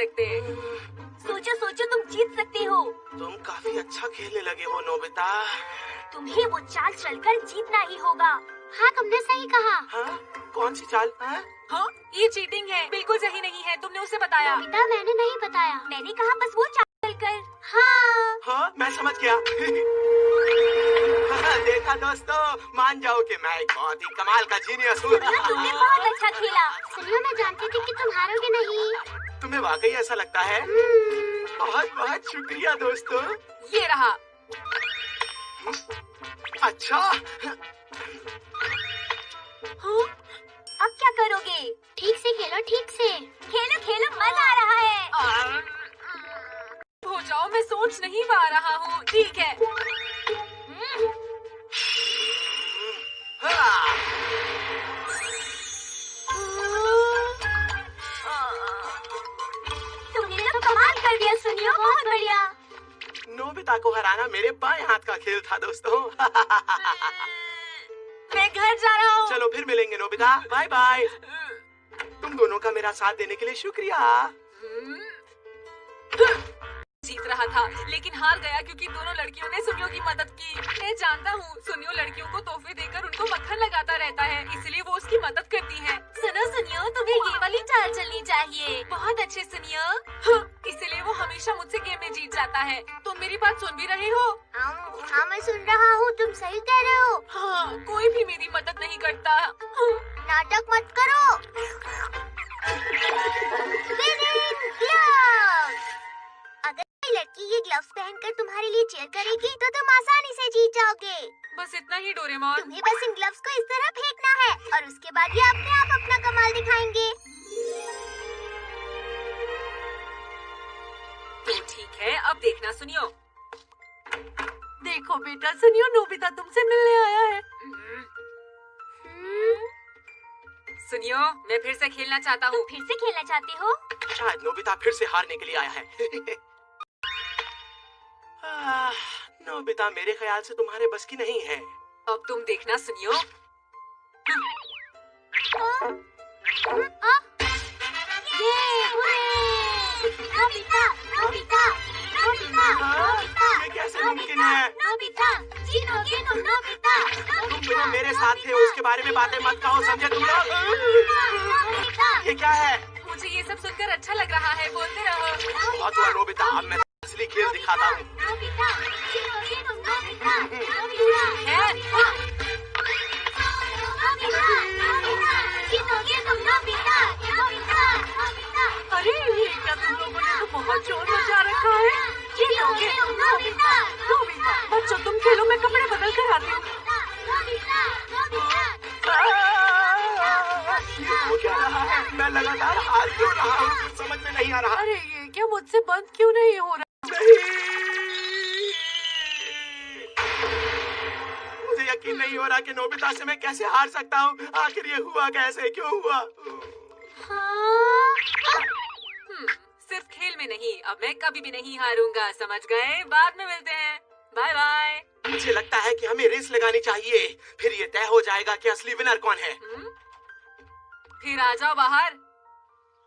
सकते। सोचो सोचो, तुम जीत सकते हो। तुम काफी अच्छा खेलने लगे हो नोबिता। तुम्हें वो चाल चलकर जीतना ही होगा। हाँ, तुमने सही कहा। हाँ? कौन सी चाल? हाँ? हाँ, ये चीटिंग है, बिल्कुल सही नहीं है। तुमने उसे बताया। नोबिता, मैंने नहीं बताया। मैंने कहा बस वो चाल चलकर। हाँ। हाँ, मैं समझ गया। देखा दोस्तों, मान जाओ कि मैं एक बहुत ही कमाल का जीनियस हूँ। तुमने बहुत अच्छा खेला। सुनियो, मैं जानती थी कि तुम हारोगे नहीं। तुम्हें वाकई ऐसा लगता है? बहुत बहुत शुक्रिया दोस्तों। ये रहा। अच्छा, हाँ? अब क्या करोगे? ठीक से खेलो, ठीक से खेलो खेलो, मजा आ रहा है। हो जाओ, मैं सोच नहीं पा रहा हूँ। ठीक है। हाँ। तुमने तो कमाल कर दिया सुनियो, बहुत बढ़िया। नोबिता को हराना मेरे बाएं हाथ का खेल था दोस्तों। मैं घर जा रहा हूँ। चलो फिर मिलेंगे नोबिता, बाय बाय। तुम दोनों का मेरा साथ देने के लिए शुक्रिया। जीत रहा था लेकिन हार गया क्योंकि दोनों लड़कियों ने सुनियो की मदद की। मैं जानता हूँ, सुनियो लड़कियों को तोहफे देकर उनको मक्खन लगाता रहता है, इसलिए वो उसकी मदद करती है। सुनो सुनियो, तुम्हें ये वाली चाल चलनी चाहिए। बहुत अच्छे सुनियो। हाँ, इसलिए वो हमेशा मुझसे गेम में जीत जाता है। तुम मेरी बात सुन भी रहे हो? हाँ, मैं सुन रहा हूँ, तुम सही कह रहे हो। हाँ, कोई भी मेरी मदद नहीं करता। हाँ। नाटक मत करो। अगर कोई लड़की ये ग्लव्स पहनकर तुम्हारे लिए चीयर करेगी तो तुम आसानी से जीत जाओगे। बस इतना ही डोरेमोन। तुम्हें बस इन ग्लव्स को इस तरह फेंकना है और उसके बाद ये अपने आप अपना कमाल दिखाएंगे। तो ठीक है, अब देखना सुनियो। देखो बेटा, सुनियो, नोबिता तुमसे मिलने आया है। सुनियो, मैं फिर से खेलना चाहता हूँ। फिर से खेलना चाहते हो? शायद नोबिता फिर से हारने के लिए आया है। नोबिता, मेरे ख्याल से तुम्हारे बस की नहीं है। अब तुम देखना सुनियो। नोबिता, नोबिता, नोबिता, नोबिता, ये कैसे मुमकिन है? नोबिता, जीतोगे तुम नोबिता। तुम दोनों मेरे साथ थे, उसके बारे में बातें मत कहो, समझे तुम लोग? ये क्या है? मुझे ये सब सुनकर अच्छा लग रहा है, बोलते रहो। बहुत हुआ नोबिता, अब मैं असली खेल दिखाता हूँ। नोबिता, जीतोगे तुम नोबिता, नोबिता, जीतोगे तुम नोबिता, नोबिता, नोबिता। अरे ये क्या, तुम लोगों ने तो बहुत शोर मचा रखा है। जीतोगे तुम नोबिता, नोबिता, बच्चों तुम खेलो, मैं कपड़े बदल कर आती हूँ। Nobita, Nobita. ये हो क्या रहा है? मैं लगातार हार क्यों रहा हूँ? समझ में नहीं आ रहा। अरे ये क्या, मुझसे बंद क्यों नहीं हो रहा? मुझे यकीन नहीं हो रहा कि नोबिता से मैं कैसे हार सकता हूँ। आखिर ये हुआ कैसे, क्यों हुआ? सिर्फ खेल में नहीं, अब मैं कभी भी नहीं हारूंगा, समझ गए? बाद में मिलते हैं, बाय बाय। मुझे लगता है कि हमें रेस लगानी चाहिए, फिर ये तय हो जाएगा कि असली विनर कौन है। फिर आ जाओ बाहर।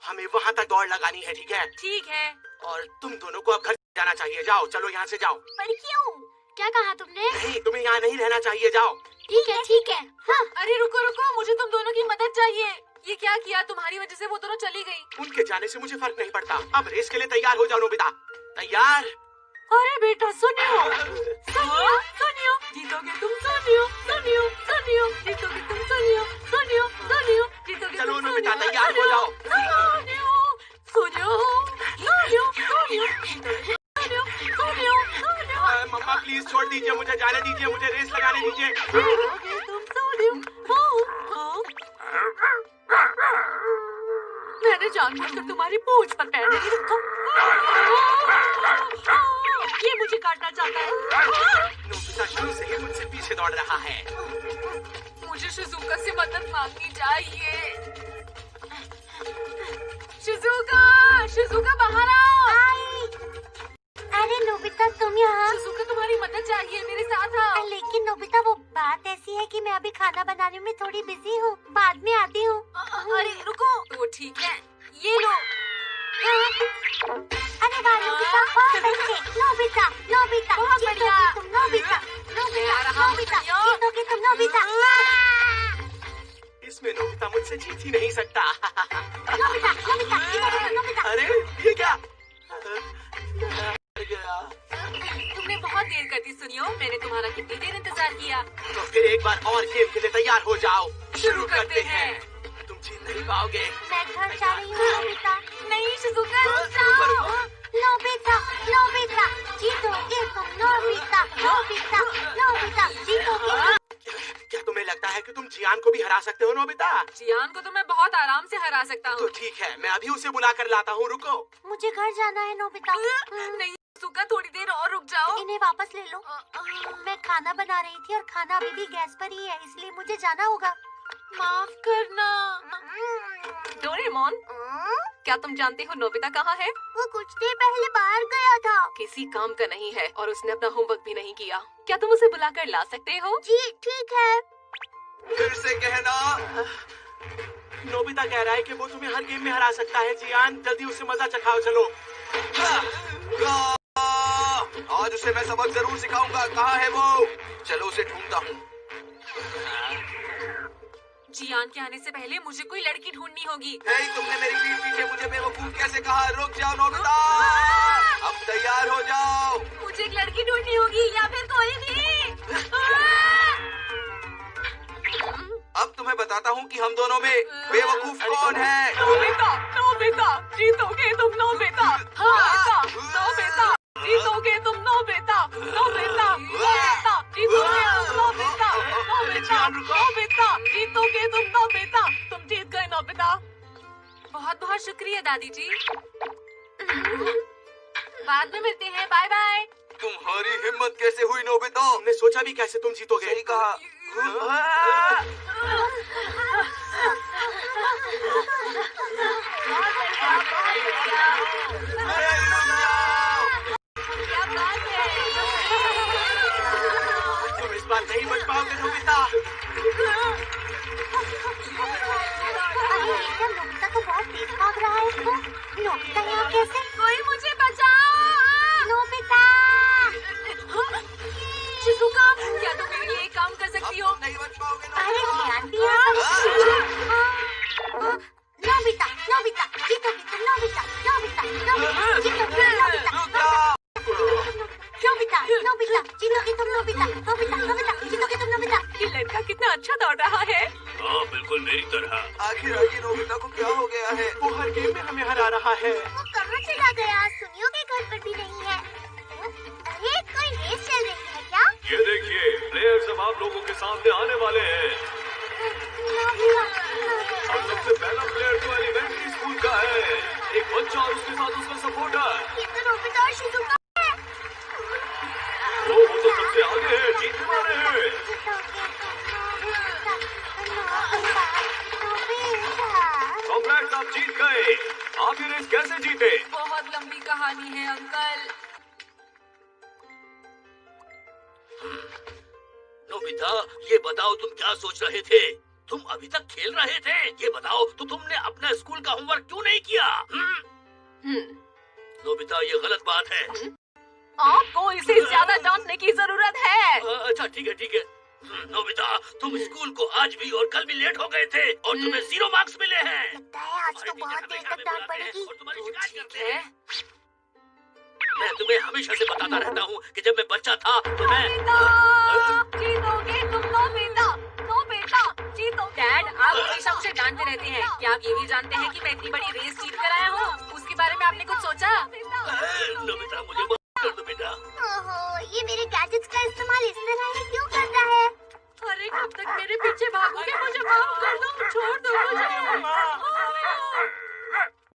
हमें वहाँ तक दौड़ लगानी है, ठीक है? ठीक है। और तुम दोनों को अब घर जाना चाहिए। जाओ, चलो यहाँ से जाओ। पर क्यों? क्या कहा तुमने? नहीं, तुम्हें यहाँ नहीं रहना चाहिए, जाओ। ठीक है, ठीक है। हाँ। अरे रुको रुको, मुझे तुम दोनों की मदद चाहिए। ये क्या किया? तुम्हारी वजह से वो दोनों चली गई। उनके जाने से मुझे फर्क नहीं पड़ता। अब रेस के लिए तैयार हो जाओ नोबिता। तैयार? अरे बेटा सुनियो, सुनियो, सुनियो, जीतोगे तुम, सुनियो, सुनियो, सुनियो, जीतोगे तुम, सुनियो, सुनियो, सुनियो, जीतोगे। चलो नोबिता, तैयार हो जाओ। सुनियो, सुनियो, सुनियो, सुनियो, जीतोगे, सुनियो, सुनियो, सुनियो। मम्मा प्लीज छोड़ दीजिए, मुझे जाने दीजिए, मुझे रेस लगाने दीजिए। जीतोगे तुम, सुनियो। मैंने जानबूझकर तुम्हारी पूंछ पर पैर नहीं रखा। ये मुझे काटना चाहता है। नोबिता शुरू से ही मुझसे पीछे दौड़ रहा है। मुझे शिजुका से मदद मांगनी चाहिए। शिजुका, शिजुका बाहर आओ। अरे नोबिता, तुम यहाँ? शिजुका तुम्हारी मदद चाहिए, मेरे साथ आओ। लेकिन नोबिता, वो बात ऐसी है कि मैं अभी खाना बनाने में थोड़ी बिजी हूँ, बाद में आती हूँ। अरे रुको। तो ठीक है, ये लो। अरे वाह नोबिता, बहुत अच्छे। नोबिता, नोबिता, बहुत जीतोगे बढ़िया। तुम नोबिता, नोबिता, आ रहा हूँ, नोबिता, सुनियो। जीतोगे तुम नोबिता। इसमें नोबिता मुझसे जीत ही नहीं सकता। नोबिता, नोबिता, जीतोगे तुम नोबिता। अरे ये क्या? हार गया। तुमने बहुत देर कर दी सुनियो, मैंने तुम्हारा कितनी देर इंतजार किया। तो फिर एक बार और गेम के लिए तैयार हो जाओ। शुरू करते हैं। तुम जीत नहीं पाओगे। मैं घर जा रही हूँ नोबिता। नहीं शिजुका, रुक रुको, जाओ। रुको। नोबिता, नोबिता, जीतोगे तुम नोबिता, नोबिता, नोबिता, जीतोगे। क्या तुम्हें लगता है कि तुम जियान को भी हरा सकते हो नोबिता? जियान को तो मैं बहुत आराम से हरा सकता तो हूँ। ठीक है, मैं अभी उसे बुला कर लाता हूँ। रुको। मुझे घर जाना है नोबिता। नहीं शिजुका, थोड़ी देर और रुक जाओ। इन्हें वापस ले लो। मैं खाना बना रही थी और खाना अभी भी गैस पर ही है, इसलिए मुझे जाना होगा। माफ करना। डोरेमोन, क्या तुम जानते हो नोबिता कहाँ है? वो कुछ देर पहले बाहर गया था। किसी काम का नहीं है और उसने अपना होमवर्क भी नहीं किया। क्या तुम उसे बुलाकर ला सकते हो? जी ठीक है। फिर से कहना। नोबिता कह रहा है कि वो तुम्हें हर गेम में हरा सकता है। जियान, जल्दी उसे मजा चखाओ। चलो। आज उसे मैं सबक जरूर सिखाऊंगा। कहाँ है वो? चलो उसे ढूंढता हूँ। जियान के आने से पहले मुझे कोई लड़की ढूंढनी होगी। तुमने मेरी पीठ पीछे मुझे बेवकूफ कैसे कहा? रुक जाओ नोबिता, अब तैयार हो जाओ। मुझे एक लड़की ढूंढनी होगी या फिर कोई भी। अब तुम्हें बताता हूँ कि हम दोनों में बेवकूफ कौन है। नोबिता, नोबिता, जीतोगे तुम नोबिता। हाँ, नोबिता, जीतोगे तुम नोबिता। नोबिता, नोबिता, जीतोगे तुम नोबिता। नोबिता, नोबिता, जीतोगे तुम नोबिता। तुम जीत गए नोबिता। बहुत बहुत शुक्रिया दादी जी। बाद में मिलते हैं, बाय बाय। तुम्हारी हिम्मत कैसे हुई नोबिता? हमने सोचा भी कैसे तुम जीतोगे। सही कहा। क्या बात है? तुम इस बार नहीं बच पाओगे नोबिता। अरे एकदम नोबिता तो बहुत तेज भाग रहा है। नोबिता यहाँ कैसे? कोई मुझे बचाओ। नोबिता, शिजुका, क्या तुम मेरे लिए एक काम कर सकती हो? नहीं बच पाओगे अरे ध्यान दिया। नोबिता, नोबिता, जीतोगे तुम नोबिता, नोबिता, नोबिता, जीतोगे नोबिता, नोबिता, नोबिता, जीतोगे तुम नोबिता, नोबिता, नोबिता, जीतोगे तुम नोबिता। ये लड़का कितना अच्छा दौड़ रहा है। हाँ बिल्कुल मेरी तरह। आखिर नोबिता को क्या हो गया है? वो हर गेम में हमें हरा रहा है। वो कहाँ चला गया? सुनियो के घर पर भी नहीं है। अरे कोई रेस चल रही है क्या? ये देखिए, प्लेयर्स अब आप लोगों के सामने आने वाले हैं। अब सबसे पहला प्लेयर जो एलिमेंट्री स्कूल का है, एक बच्चा और उसके साथ उसका सपोर्टर। ये तो नोबिता और शिजुका है। वो तो सबसे आगे है, जीतने वाले हैं। कॉन्ग्रेट्स, आप जीत गए। आप ये रेस कैसे जीते? बहुत लंबी कहानी है अंकल। नोबिता, ये बताओ तुम क्या सोच रहे थे? तुम अभी तक खेल रहे थे। ये बताओ तो तुमने अपना स्कूल का होमवर्क क्यों नहीं किया? नोबिता, ये गलत बात है। आपको इसे ज्यादा डांटने की जरूरत है। अच्छा ठीक है ठीक है। नोबिता, तुम स्कूल को आज भी और कल भी लेट हो गए थे और तुम्हें 0 मार्क्स मिले हैं। लगता है आज तो बहुत देर तक डांट पड़ेगी। और तुम्हारी शिकायत ठीक करते हैं। है। मैं तुम्हें हमेशा से बताता रहता हूँ कि जब मैं बच्चा था तो मैं जीतोगे तुम नोबिता। नोबिता, जीतो। डैड, आप हमेशा मुझे डांटते रहते हैं। क्या आप ये भी जानते हैं कि मैं इतनी बड़ी रेस जीत कर आया हूँ? उसके बारे में आपने कुछ सोचा? नोबिता, मुझे माफ कर दो बेटा। ओहो, ये मेरे गैजेट्स का इस्तेमाल इस तरह ही क्यों करता है? अरे कब तक मेरे पीछे भागोगे? मुझे माफ कर दो, छोड़ दो मुझे।